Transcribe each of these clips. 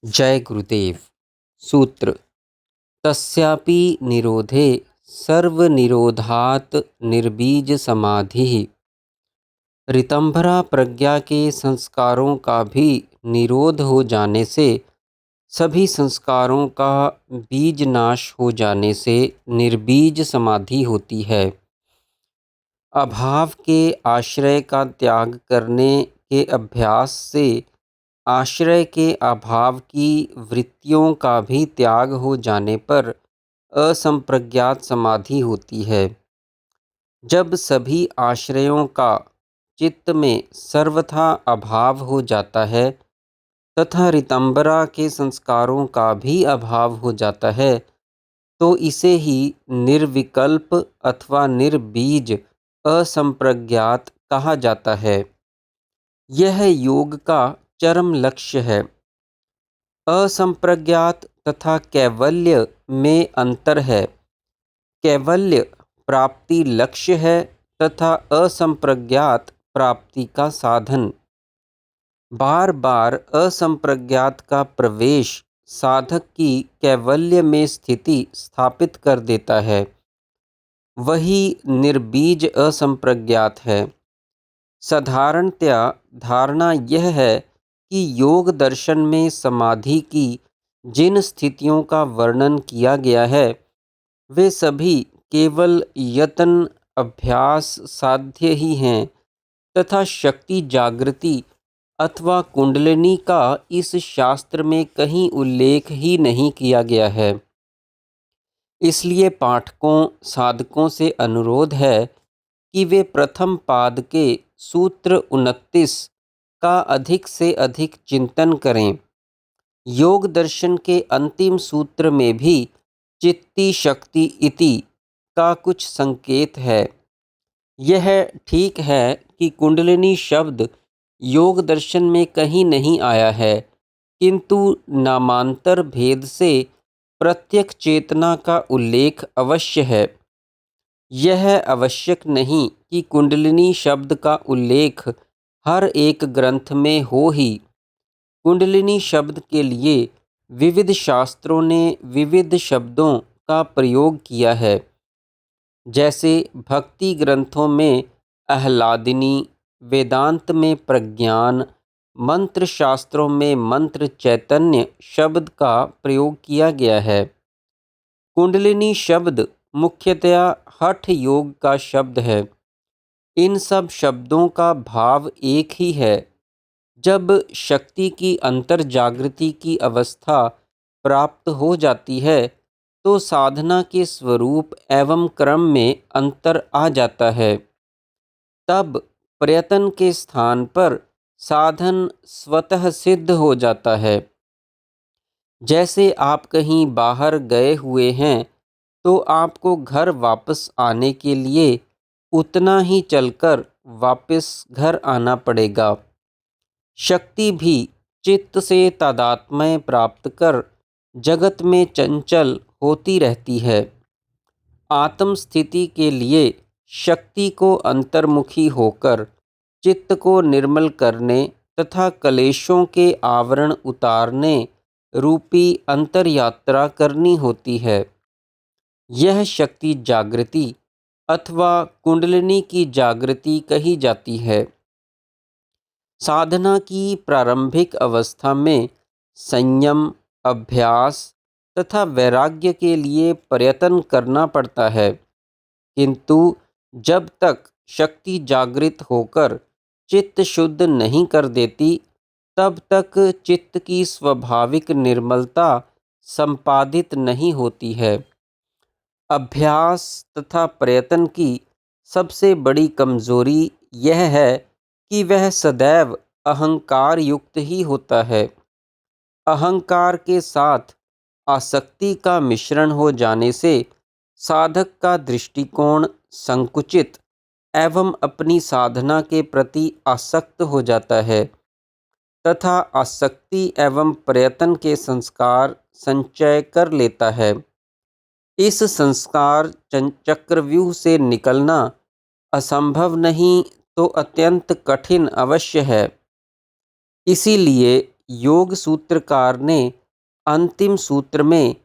जय गुरुदेव। सूत्र तस्यापि निरोधे सर्वनिरोधात् निर्बीज समाधिः। ऋतंभरा प्रज्ञा के संस्कारों का भी निरोध हो जाने से, सभी संस्कारों का बीज नाश हो जाने से निर्बीज समाधि होती है। अभाव के आश्रय का त्याग करने के अभ्यास से आश्रय के अभाव की वृत्तियों का भी त्याग हो जाने पर असंप्रज्ञात समाधि होती है। जब सभी आश्रयों का चित्त में सर्वथा अभाव हो जाता है तथा ऋतंबरा के संस्कारों का भी अभाव हो जाता है, तो इसे ही निर्विकल्प अथवा निर्बीज असंप्रज्ञात कहा जाता है। यह योग का चरम लक्ष्य है। असंप्रज्ञात तथा कैवल्य में अंतर है। कैवल्य प्राप्ति लक्ष्य है तथा असंप्रज्ञात प्राप्ति का साधन। बार बार असंप्रज्ञात का प्रवेश साधक की कैवल्य में स्थिति स्थापित कर देता है। वही निर्बीज असंप्रज्ञात है। साधारणतया धारणा यह है कि योग दर्शन में समाधि की जिन स्थितियों का वर्णन किया गया है, वे सभी केवल यत्न अभ्यास साध्य ही हैं तथा शक्ति जागृति अथवा कुंडलिनी का इस शास्त्र में कहीं उल्लेख ही नहीं किया गया है। इसलिए पाठकों साधकों से अनुरोध है कि वे प्रथम पाद के सूत्र 29 का अधिक से अधिक चिंतन करें। योग दर्शन के अंतिम सूत्र में भी चित्ती शक्ति इति का कुछ संकेत है। यह ठीक है कि कुंडलिनी शब्द योग दर्शन में कहीं नहीं आया है, किंतु नामांतर भेद से प्रत्यक्ष चेतना का उल्लेख अवश्य है। यह आवश्यक नहीं कि कुंडलिनी शब्द का उल्लेख हर एक ग्रंथ में हो ही। कुंडलिनी शब्द के लिए विविध शास्त्रों ने विविध शब्दों का प्रयोग किया है। जैसे भक्ति ग्रंथों में आह्लादिनी, वेदांत में प्रज्ञान, मंत्र शास्त्रों में मंत्र चैतन्य शब्द का प्रयोग किया गया है। कुंडलिनी शब्द मुख्यतया हठ योग का शब्द है। इन सब शब्दों का भाव एक ही है। जब शक्ति की अंतर जागृति की अवस्था प्राप्त हो जाती है, तो साधना के स्वरूप एवं क्रम में अंतर आ जाता है। तब प्रयत्न के स्थान पर साधन स्वतः सिद्ध हो जाता है। जैसे आप कहीं बाहर गए हुए हैं, तो आपको घर वापस आने के लिए उतना ही चलकर वापस घर आना पड़ेगा। शक्ति भी चित्त से तादात्म्य प्राप्त कर जगत में चंचल होती रहती है। आत्म स्थिति के लिए शक्ति को अंतर्मुखी होकर चित्त को निर्मल करने तथा कलेशों के आवरण उतारने रूपी अंतर यात्रा करनी होती है। यह शक्ति जागृति अथवा कुंडलिनी की जागृति कही जाती है। साधना की प्रारंभिक अवस्था में संयम, अभ्यास तथा वैराग्य के लिए प्रयत्न करना पड़ता है, किंतु जब तक शक्ति जागृत होकर चित्त शुद्ध नहीं कर देती, तब तक चित्त की स्वाभाविक निर्मलता संपादित नहीं होती है। अभ्यास तथा प्रयत्न की सबसे बड़ी कमजोरी यह है कि वह सदैव अहंकार युक्त ही होता है। अहंकार के साथ आसक्ति का मिश्रण हो जाने से साधक का दृष्टिकोण संकुचित एवं अपनी साधना के प्रति आसक्त हो जाता है तथा आसक्ति एवं प्रयत्न के संस्कार संचय कर लेता है। इस संस्कार चक्रव्यूह से निकलना असंभव नहीं तो अत्यंत कठिन अवश्य है। इसीलिए योग सूत्रकार ने अंतिम सूत्र में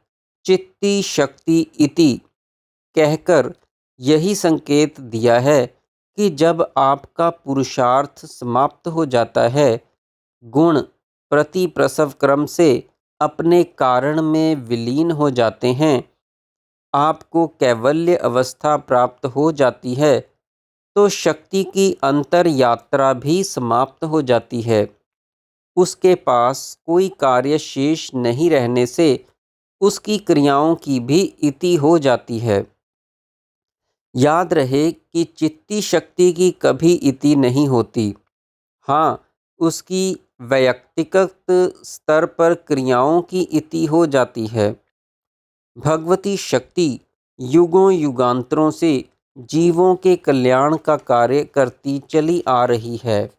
चित्ती शक्ति इति कहकर यही संकेत दिया है कि जब आपका पुरुषार्थ समाप्त हो जाता है, गुण प्रति प्रसव क्रम से अपने कारण में विलीन हो जाते हैं, आपको कैवल्य अवस्था प्राप्त हो जाती है, तो शक्ति की अंतर यात्रा भी समाप्त हो जाती है। उसके पास कोई कार्य शेष नहीं रहने से उसकी क्रियाओं की भी इति हो जाती है। याद रहे कि चित्ती शक्ति की कभी इति नहीं होती। हाँ, उसकी वैयक्तिक स्तर पर क्रियाओं की इति हो जाती है। भगवती शक्ति युगों युगांतरों से जीवों के कल्याण का कार्य करती चली आ रही है।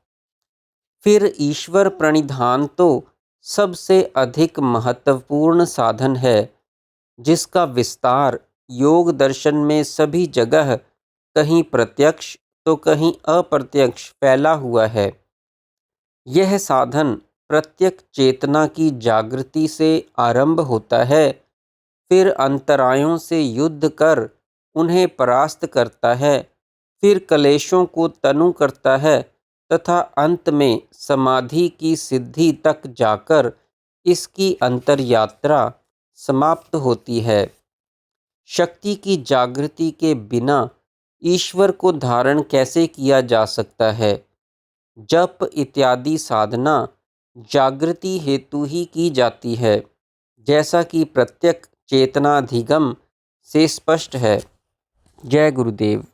फिर ईश्वर प्रणिधान तो सबसे अधिक महत्वपूर्ण साधन है, जिसका विस्तार योग दर्शन में सभी जगह कहीं प्रत्यक्ष तो कहीं अप्रत्यक्ष फैला हुआ है। यह साधन प्रत्यक्ष चेतना की जागृति से आरंभ होता है, फिर अंतरायों से युद्ध कर उन्हें परास्त करता है, फिर कलेशों को तनु करता है तथा अंत में समाधि की सिद्धि तक जाकर इसकी अंतर यात्रा समाप्त होती है। शक्ति की जागृति के बिना ईश्वर को धारण कैसे किया जा सकता है? जप इत्यादि साधना जागृति हेतु ही की जाती है, जैसा कि प्रत्यक्ष चेतनाधिगम से स्पष्ट है। जय गुरुदेव।